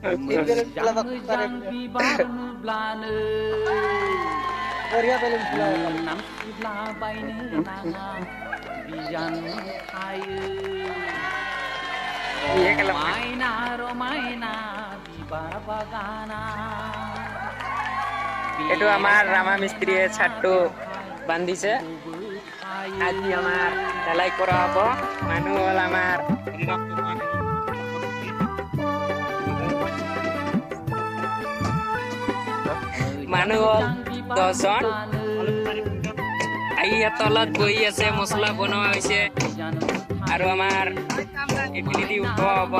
Korea film iya kalau itu আমার রামা মিস্ত্রি ছাট্টু বান্ধিছে আজি আমার ঢালাই করা হবো মানুষ আমার মানুহ 10 জন আইয়া তলত বহি আছে মছলা বনোৱা হৈছে আৰু আমাৰ ইডলি উঠোৱা হ'ব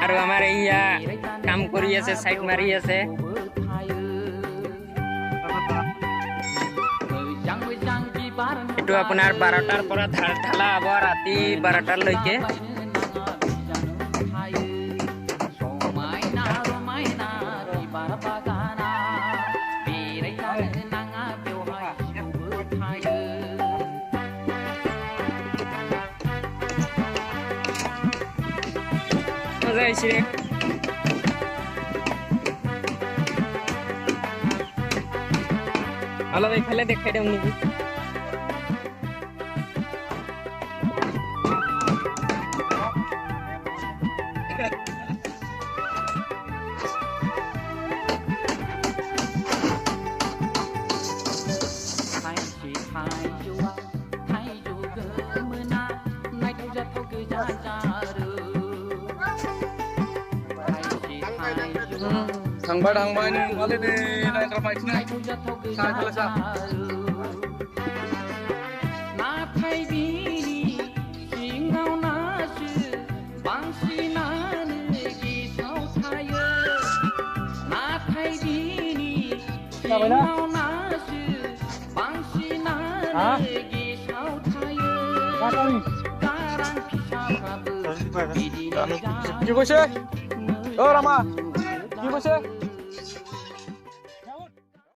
আৰু আমাৰ ইয়া কাম কৰি আছে সাইড মাৰি আছে এটো আপোনাৰ 12টাৰ পৰা ঢালা হ'ব ৰাতি 12টাৰ লৈকে মজা আহিছে অলপ এইফালে দেখাই দিম নেকি Thangbai nih, boleh deh naik ramai sini. Saya selesai. কি কৈছে? অ ৰামা কি কৈছে?